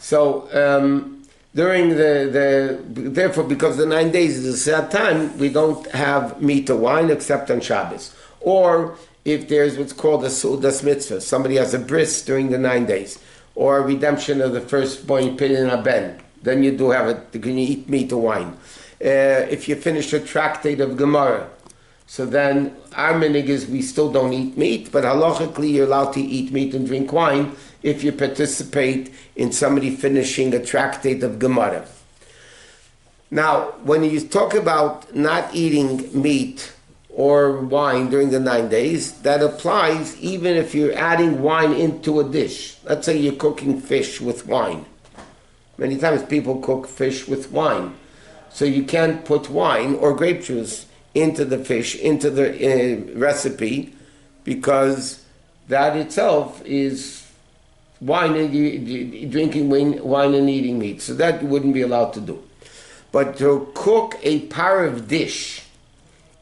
So during therefore, because the 9 days is a sad time, we don't have meat or wine except on Shabbos. Or if there's what's called a Sudas Mitzvah, somebody has a bris during the 9 days, or a redemption of the firstborn pidyon aben, then you do have it. You can eat meat or wine. If you finish a tractate of Gemara, so then our minig is we still don't eat meat, but halachically you're allowed to eat meat and drink wine if you participate in somebody finishing a tractate of Gemara. Now, when you talk about not eating meat or wine during the 9 days, that applies even if you're adding wine into a dish. Let's say you're cooking fish with wine. Many times people cook fish with wine. So you can't put wine or grape juice into the fish, into the recipe, because that itself is wine and drinking wine and eating meat. So that you wouldn't be allowed to do. But to cook a parav dish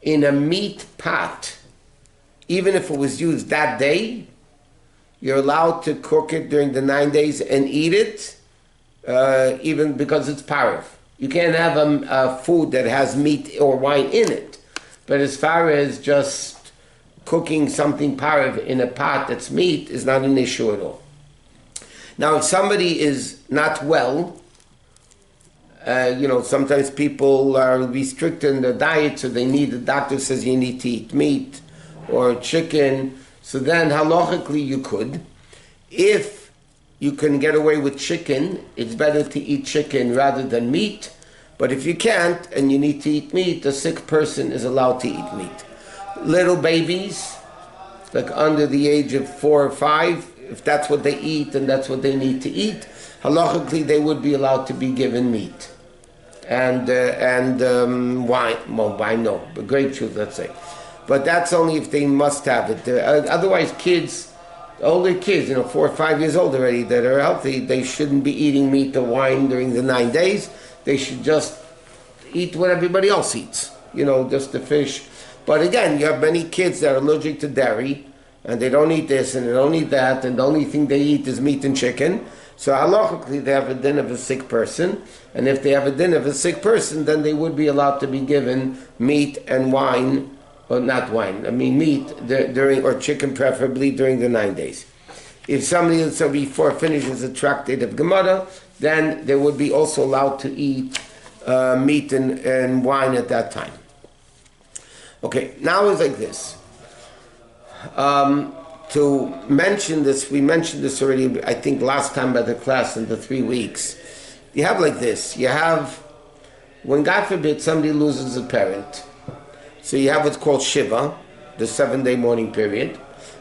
in a meat pot, even if it was used that day, you're allowed to cook it during the 9 days and eat it, even because it's parav. You can't have a food that has meat or wine in it. But as far as just cooking something parav in a pot that's meat is not an issue at all. Now, if somebody is not well, sometimes people are restricted in their diet, so the doctor says you need to eat meat or chicken. So then halachically you could. If you can get away with chicken, it's better to eat chicken rather than meat. But if you can't and you need to eat meat, a sick person is allowed to eat meat. Little babies, like under the age of 4 or 5, if that's what they eat and that's what they need to eat, halachically they would be allowed to be given meat. And wine, well, wine no, but grape juice, let's say. But that's only if they must have it. Otherwise, older kids, 4 or 5 years old already, that are healthy, they shouldn't be eating meat or wine during the 9 days. They should just eat what everybody else eats, just the fish. But again, you have many kids that are allergic to dairy, and they don't eat this and they don't eat that, and the only thing they eat is meat and chicken. So halachically, they have a din of a sick person, and if they have a din of a sick person, then they would be allowed to be given meat and wine, or not wine, meat during, or chicken preferably, during the 9 days. If somebody, before finishes a tractate of Gemara, then they would be also allowed to eat meat and wine at that time. Okay, now it's like this. To mention this, we mentioned this already, I think last time by the class in the 3 weeks. You have like this. You have, when God forbid somebody loses a parent, so you have what's called Shiva, the 7-day mourning period.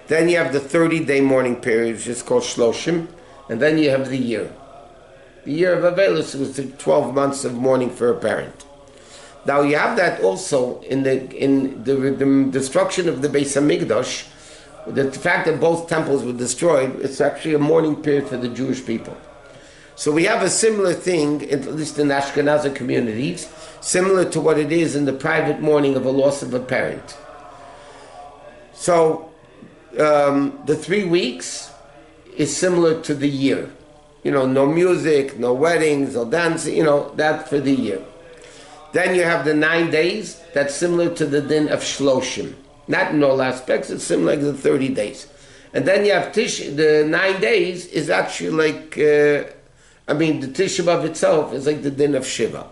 Then you have the 30-day mourning period, which is called Shloshim. And then you have the year. The year of Avelus was the 12 months of mourning for a parent. Now you have that also in the destruction of the Beis Hamikdash. The fact that both temples were destroyed, it's actually a mourning period for the Jewish people. So we have a similar thing, at least in Ashkenazi communities, similar to what it is in the private mourning of a loss of a parent. So the 3 weeks is similar to the year. No music, no weddings, no dancing, that for the year. Then you have the 9 days, that's similar to the din of Shloshim. Not in all aspects, it's similar to the 30 days. And then you have the 9 days is actually like, the Tisha B'Av itself is like the din of Shiva.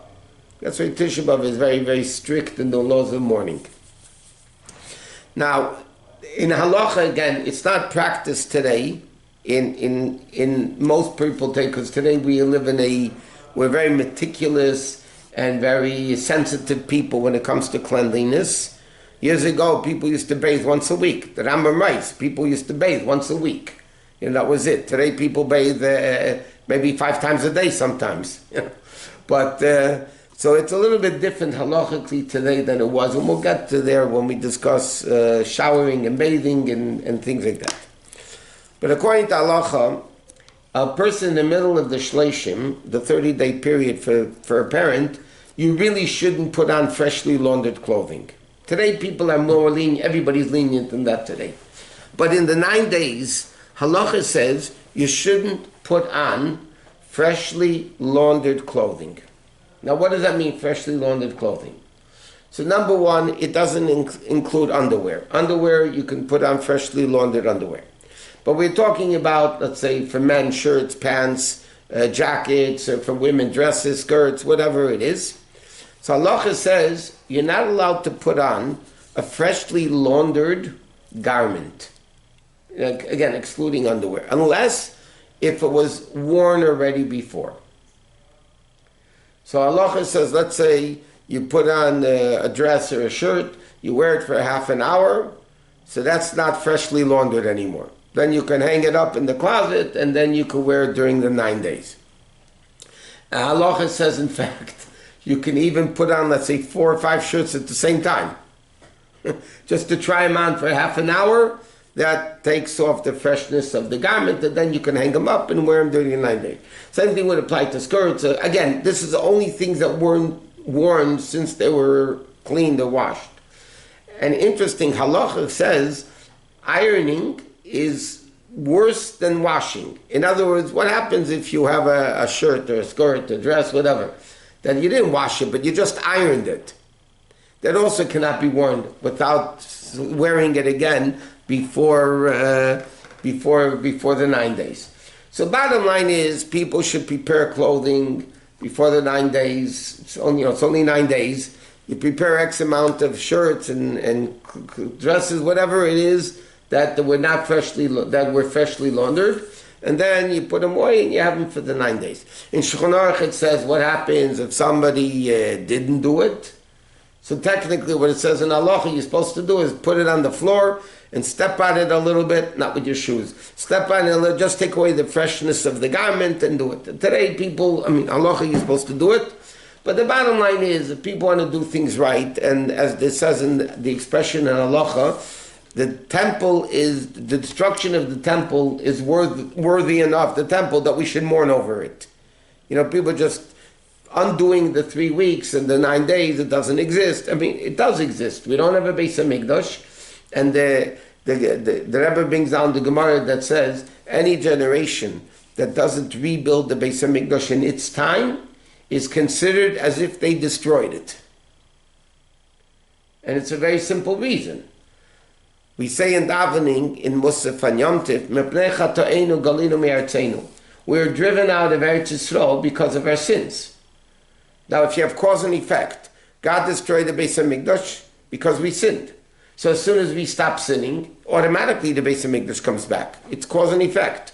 That's why Tisha B'Av is very, very strict in the laws of mourning. Now, in halacha, again, it's not practiced today in most people today, because today we're very meticulous and very sensitive people when it comes to cleanliness. Years ago, people used to bathe once a week. The Rambam writes, people used to bathe once a week. That was it. Today, people bathe maybe 5 times a day sometimes. But so it's a little bit different halachically today than it was, and we'll get to there when we discuss showering and bathing and things like that. But according to halacha, a person in the middle of the shleishim, the 30-day period for a parent, you really shouldn't put on freshly laundered clothing. Today people are more lenient, everybody's lenient in that today. But in the 9 days, halacha says you shouldn't put on freshly laundered clothing. Now, what does that mean, freshly laundered clothing? So number one, it doesn't include underwear. Underwear, you can put on freshly laundered underwear. But we're talking about, let's say, for men, shirts, pants, jackets, or for women, dresses, skirts, whatever it is. So halacha says you're not allowed to put on a freshly laundered garment. Again, excluding underwear, unless if it was worn already before. So halacha says, let's say you put on a dress or a shirt, you wear it for half an hour, so that's not freshly laundered anymore. Then you can hang it up in the closet, and then you can wear it during the 9 days. Halacha says, in fact, you can even put on, let's say, 4 or 5 shirts at the same time. Just to try them on for half an hour, that takes off the freshness of the garment, and then you can hang them up and wear them during the 9 days. Same thing would apply to skirts. Again, this is the only things that weren't worn since they were cleaned or washed. And interesting, halacha says ironing is worse than washing. In other words, what happens if you have a shirt or a skirt, a dress, whatever, that you didn't wash it, but you just ironed it? That also cannot be worn without wearing it again before the 9 days. So bottom line is, people should prepare clothing before the 9 days. It's only 9 days. You prepare X amount of shirts and dresses, whatever it is, that were freshly laundered, and then you put them away and you have them for the 9 days. In Shulchan Aruch it says what happens if somebody didn't do it. So technically what it says in halacha you're supposed to do is put it on the floor and step on it a little bit, not with your shoes. Step on it a little, just take away the freshness of the garment and do it. Today halacha you're supposed to do it. But the bottom line is, if people want to do things right, and as it says in the expression in halacha, the destruction of the temple is worthy enough, the temple, that we should mourn over it. People just undoing the 3 weeks and the 9 days, it doesn't exist. It does exist. We don't have a Bais Din, and the Rebbe brings down the Gemara that says any generation that doesn't rebuild the Bais Din in its time is considered as if they destroyed it. And it's a very simple reason. We say in davening, in Musaf and Yom Tif, "Mepnei chato'enu galinu me'artzeinu." We're driven out of Eretz Yisrael because of our sins. Now, if you have cause and effect, God destroyed the Bais Hamikdash because we sinned. So as soon as we stop sinning, automatically the Bais Hamikdash comes back. It's cause and effect.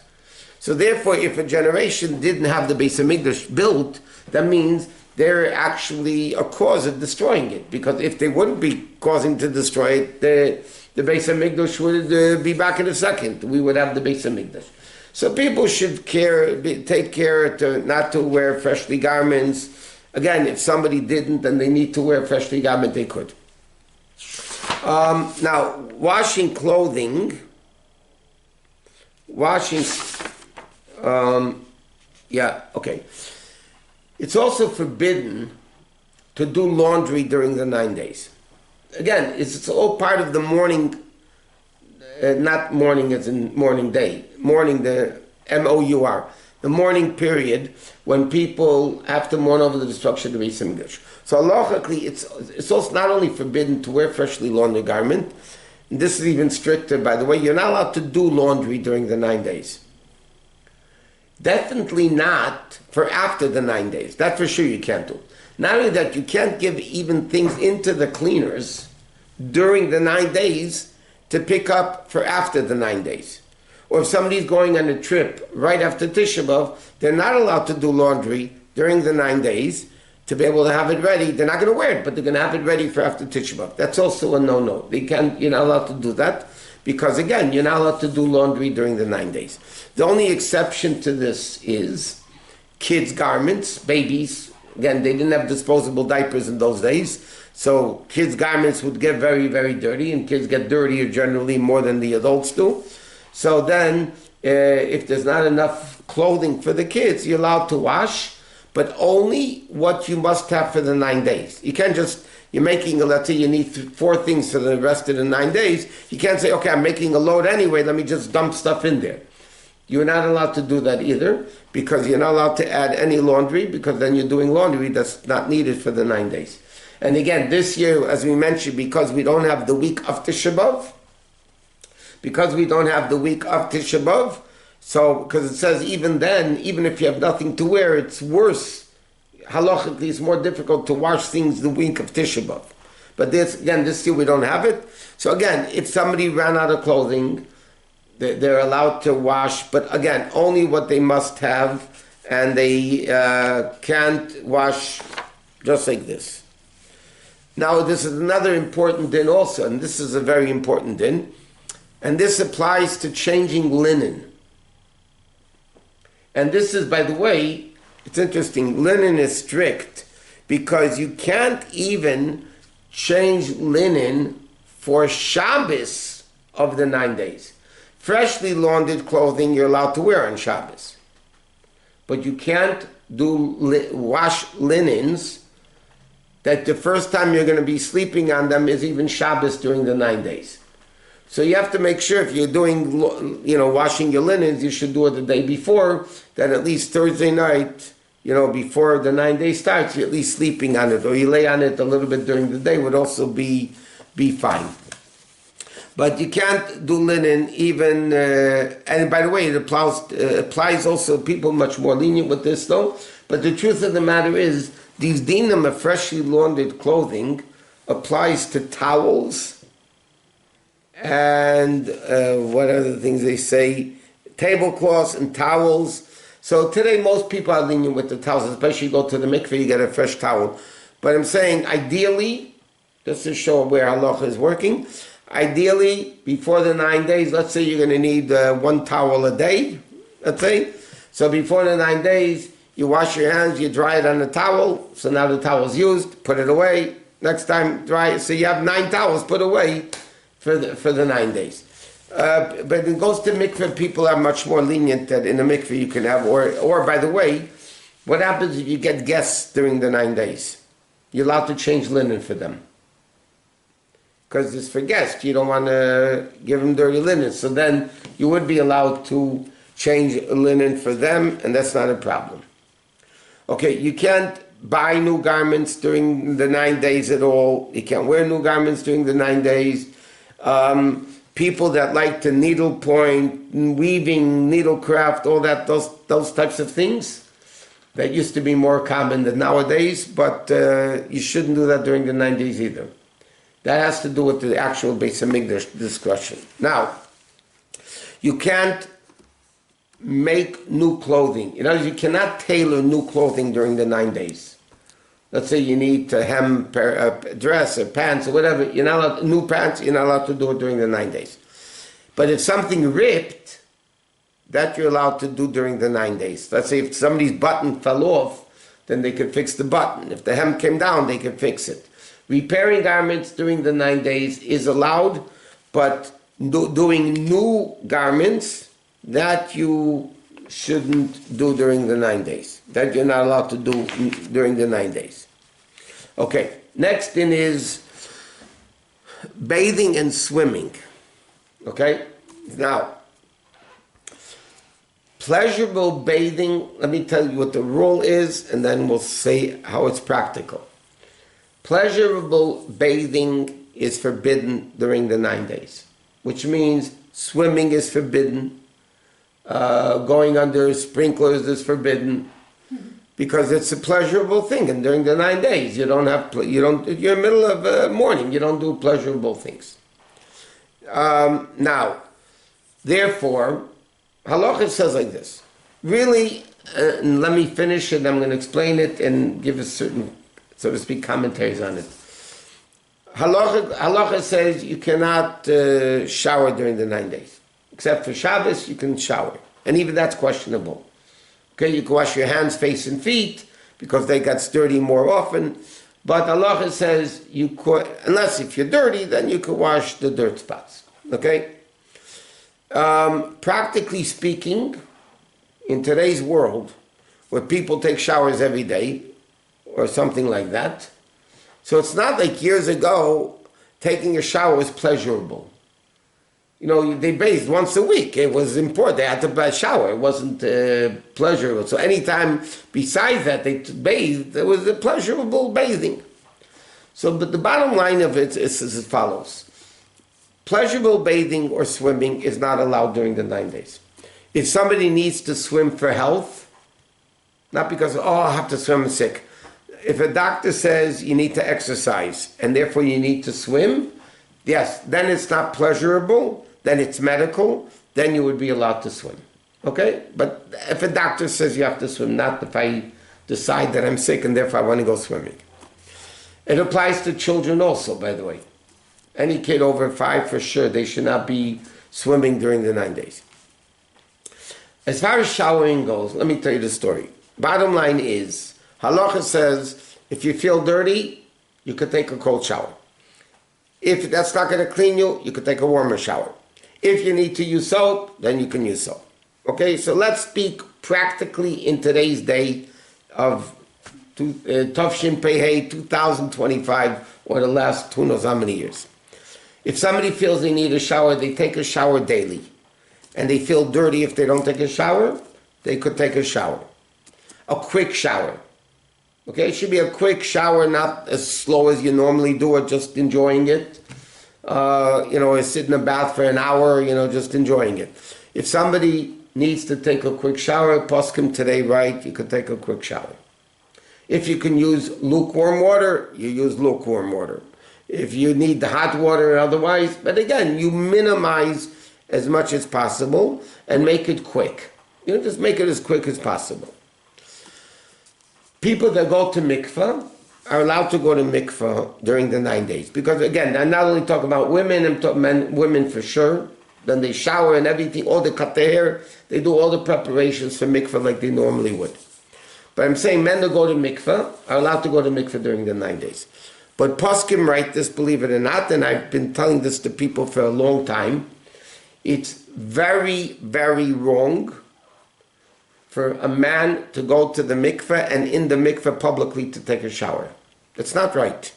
So therefore, if a generation didn't have the Bais Hamikdash built, that means they're actually a cause of destroying it. Because if they wouldn't be causing to destroy it, the Bais Hamikdash would be back in a second. We would have the Bais Hamikdash. So people should take care not to wear freshly garments. Again, if somebody didn't and they need to wear a freshly garment, they could. Now, washing clothing. It's also forbidden to do laundry during the 9 days. Again, it's all part of the mourning, not mourning as in mourning day, mourning, the M-O-U-R, the mourning period when people have to mourn over the destruction of the Bais Hamikdash. So halachically, it's also not only forbidden to wear freshly laundered garment, and this is even stricter, by the way, you're not allowed to do laundry during the 9 days. Definitely not for after the 9 days. That for sure you can't do. Not only that, you can't give even things into the cleaners during the 9 days to pick up for after the 9 days. Or if somebody's going on a trip right after Tisha B'Av, they're not allowed to do laundry during the 9 days to be able to have it ready. They're not going to wear it, but they're going to have it ready for after Tisha B'Av. That's also a no-no. You're not allowed to do that because, again, you're not allowed to do laundry during the 9 days. The only exception to this is kids' garments, babies. Again, they didn't have disposable diapers in those days, so kids' garments would get very, very dirty, and kids get dirtier generally more than the adults do. So then, if there's not enough clothing for the kids, you're allowed to wash, but only what you must have for the 9 days. You can't just, you're making, let's say you need 4 things for the rest of the 9 days. You can't say, okay, I'm making a load anyway, let me just dump stuff in there. You're not allowed to do that either, because you're not allowed to add any laundry, because then you're doing laundry that's not needed for the 9 days. And again, this year, as we mentioned, because we don't have the week of Tisha B'Av, so, because it says even then, even if you have nothing to wear, it's worse. Halachically, it's more difficult to wash things the week of Tisha B'Av. But this year we don't have it. So again, if somebody ran out of clothing, they're allowed to wash, but again, only what they must have, and they can't wash just like this. Now, this is another important din also, and this is a very important din, and this applies to changing linen. And this is, by the way, it's interesting, linen is strict, because you can't even change linen for Shabbos of the 9 days. Freshly laundered clothing you're allowed to wear on Shabbos. But you can't wash linens that the first time you're going to be sleeping on them is even Shabbos during the 9 days. So you have to make sure if you're doing, washing your linens, you should do it the day before, that at least Thursday night, before the 9 days starts, you're at least sleeping on it, or you lay on it a little bit during the day would also be fine. But you can't do linen even, and by the way, it applies also, people much more lenient with this though, but the truth of the matter is, these dinim of freshly laundered clothing applies to towels, and what other things they say, tablecloths and towels. So today most people are lenient with the towels, especially you go to the mikveh, you get a fresh towel. But I'm saying ideally, just to show where halacha is working, ideally before the 9 days, let's say you're going to need 1 towel a day, let's say. So before the 9 days, you wash your hands, you dry it on the towel, so now the towel's used, put it away, next time dry it, so you have 9 towels put away for the 9 days. But it goes to mikveh, people are much more lenient that in a mikveh you can have, or by the way, what happens if you get guests during the 9 days? You're allowed to change linen for them. Because it's for guests, you don't want to give them dirty linen, so then you would be allowed to change linen for them, and that's not a problem. Okay, you can't buy new garments during the 9 days at all. You can't wear new garments during the 9 days. People that like to needlepoint, weaving, needlecraft, all that, those types of things, that used to be more common than nowadays, but you shouldn't do that during the 9 days either. That has to do with the actual Beis Hamikdash discussion. Now, you can't make new clothing. In other words, you cannot tailor new clothing during the 9 days. Let's say you need to hem a dress or pants or whatever. You're not allowed, new pants, you're not allowed to do it during the 9 days. But if something ripped, that you're allowed to do during the 9 days. Let's say if somebody's button fell off, then they could fix the button. If the hem came down, they could fix it. Repairing garments during the 9 days is allowed, but doing new garments, that you shouldn't do during the 9 days. That you're not allowed to do during the 9 days. Okay, next thing is bathing and swimming. Okay, now, pleasurable bathing, let me tell you what the rule is, and then we'll say how it's practical. Pleasurable bathing is forbidden during the 9 days, which means swimming is forbidden, going under sprinklers is forbidden, because it's a pleasurable thing, and during the 9 days you're in the middle of mourning, you don't do pleasurable things. Now, therefore, halacha says like this. Really, and let me finish it, I'm going to explain it and give a certain, so to speak, commentaries on it. Halacha says you cannot shower during the 9 days. Except for Shabbos, you can shower. And even that's questionable. Okay, you can wash your hands, face, and feet, because they got dirty more often. But halacha says you could, unless if you're dirty, then you could wash the dirt spots. Okay? Practically speaking, in today's world, where people take showers every day, or something like that, so it's not like years ago, taking a shower was pleasurable. They bathed once a week. It was important. They had to shower. It wasn't pleasurable. So anytime besides that they bathed, it was a pleasurable bathing. But the bottom line of it is as follows. Pleasurable bathing or swimming is not allowed during the 9 days. If somebody needs to swim for health, not because, I have to swim, I'm sick. If a doctor says you need to exercise and therefore you need to swim, yes, then it's not pleasurable, then it's medical, then you would be allowed to swim. Okay? But if a doctor says you have to swim, not if I decide that I'm sick and therefore I want to go swimming. It applies to children also, by the way. Any kid over 5, for sure, they should not be swimming during the 9 days. As far as showering goes, let me tell you the story. Bottom line is, halacha says, if you feel dirty, you could take a cold shower. If that's not going to clean you, you could take a warmer shower. If you need to use soap, then you can use soap. Okay, so let's speak practically in today's day of Tavshin Pei 2025, or the last who knows how many years. If somebody feels they need a shower, they take a shower daily. And they feel dirty if they don't take a shower, they could take a shower. A quick shower. Okay, it should be a quick shower, not as slow as you normally do it, just enjoying it. Sit in a bath for an hour, just enjoying it. If somebody needs to take a quick shower, poskim today, right, you could take a quick shower. If you can use lukewarm water, you use lukewarm water. If you need the hot water otherwise, but again, you minimize as much as possible and make it quick. Just make it as quick as possible. People that go to mikveh are allowed to go to mikveh during the 9 days. Because again, I'm not only talking about women, I'm talking men, women for sure. Then they shower and everything, all the cut their hair, they do all the preparations for mikveh like they normally would. But I'm saying men that go to mikveh are allowed to go to mikveh during the 9 days. But poskim write this, believe it or not, and I've been telling this to people for a long time, it's very, very wrong for a man to go to the mikveh and in the mikveh publicly to take a shower. That's not right.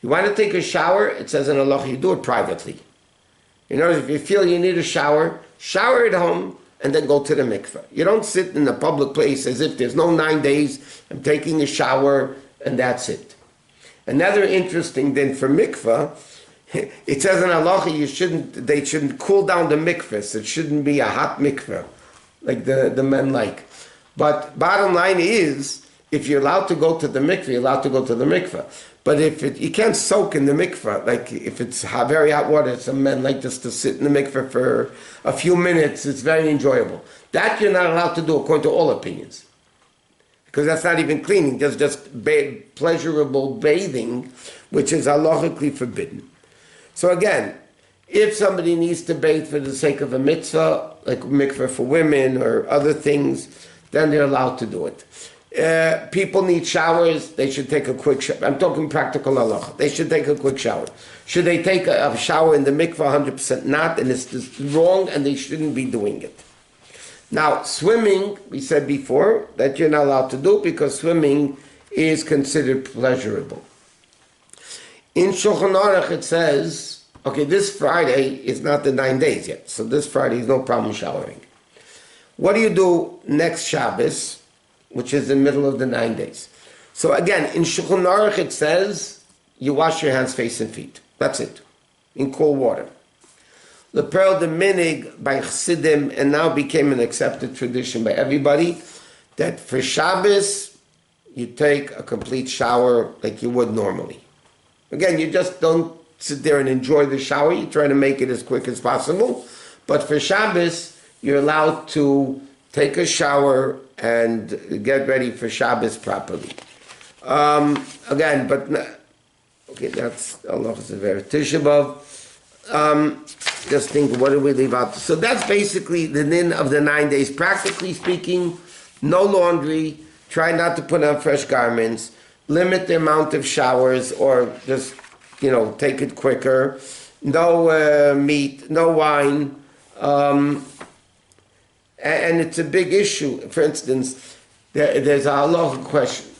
You want to take a shower, it says in halacha, you do it privately. If you feel you need a shower at home, and then go to the mikveh. You don't sit in a public place as if there's no 9 days, I'm taking a shower, and that's it. Another interesting thing for mikveh, it says in halacha they shouldn't cool down the mikveh. It shouldn't be a hot mikveh, like the men like. But bottom line is, if you're allowed to go to the mikveh, you're allowed to go to the mikveh. But you can't soak in the mikveh, like if it's very hot water, some men like just to sit in the mikveh for a few minutes, it's very enjoyable. That you're not allowed to do according to all opinions. Because that's not even cleaning, that's just pleasurable bathing, which is halachically forbidden. So again, if somebody needs to bathe for the sake of a mitzvah, like mikveh for women or other things, then they're allowed to do it. People need showers, they should take a quick shower. I'm talking practical halacha. They should take a quick shower. Should they take a shower in the mikveh? 100% not, and it's just wrong, and they shouldn't be doing it. Now, swimming, we said before, that you're not allowed to do because swimming is considered pleasurable. In Shulchan Aruch it says, okay, this Friday is not the 9 days yet, so this Friday is no problem showering. What do you do next Shabbos, which is in the middle of the 9 days? So again, in Shulchan Aruch it says, you wash your hands, face, and feet. That's it, in cold water. The Pearl de Minig by Chassidim, and now became an accepted tradition by everybody, that for Shabbos, you take a complete shower like you would normally. Again, you just don't sit there and enjoy the shower, you try to make it as quick as possible, but for Shabbos, you're allowed to take a shower and get ready for Shabbos properly. Again, that's Allah is a very Tisha B'Av. Just think, what did we leave out? So that's basically the din of the 9 days. Practically speaking, no laundry, try not to put on fresh garments, limit the amount of showers, or just, take it quicker. No meat, no wine. And it's a big issue. For instance, there's a halachic question.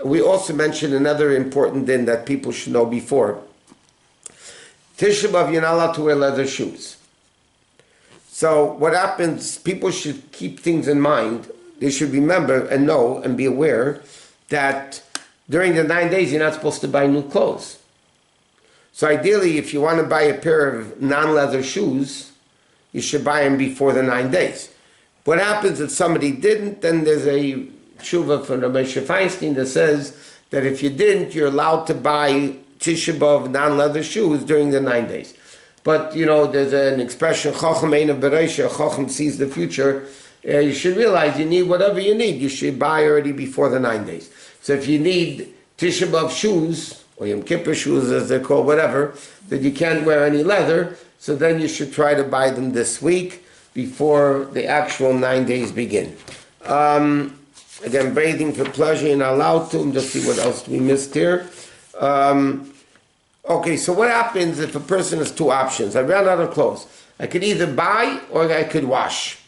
We also mentioned another important din that people should know before. Tisha B'Av, you're not allowed to wear leather shoes. So what happens, people should keep things in mind. They should remember and know and be aware that during the 9 days, you're not supposed to buy new clothes. So ideally, if you want to buy a pair of non-leather shoes, you should buy them before the 9 days. What happens if somebody didn't, then there's a tshuva from Rabbi Yosef Feinstein that says that if you didn't, you're allowed to buy Tisha B'Av non-leather shoes during the 9 days. But, there's an expression, Chacham Einav Bereisha, Chacham sees the future. You should realize you need whatever you need. You should buy already before the 9 days. So if you need Tisha B'Av shoes, or Yom Kippur shoes as they're called, whatever, that you can't wear any leather, so then you should try to buy them this week before the actual 9 days begin. Again, bathing for pleasure, you're not allowed to. Just see what else we missed here. Okay, so what happens if a person has two options? I ran out of clothes. I could either buy or I could wash.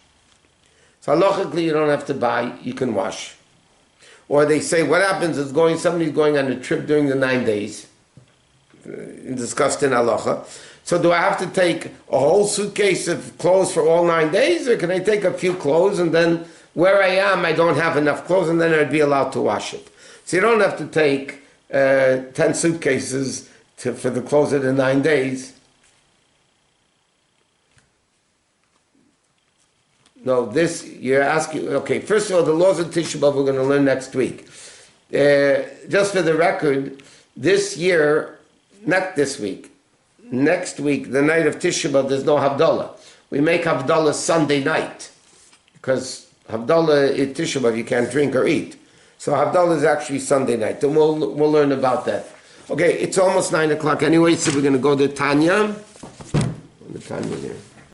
So halachically, you don't have to buy, you can wash. Or they say, what happens is somebody's going on a trip during the 9 days, discussed in halacha. So do I have to take a whole suitcase of clothes for all 9 days, or can I take a few clothes and then where I am, I don't have enough clothes, and then I'd be allowed to wash it? So you don't have to take 10 suitcases for the clothes of the 9 days. No, you're asking, okay, first of all, the laws of Tisha B'Av we're going to learn next week. Just for the record, this year, not this week, next week, the night of Tisha B'Av, there's no Havdalah. We make Havdalah Sunday night, because Havdalah is Tisha B'Av, you can't drink or eat. So Havdalah is actually Sunday night, and we'll learn about that. Okay, it's almost 9 o'clock anyway, so we're going to go to Tanya. The Tanya here.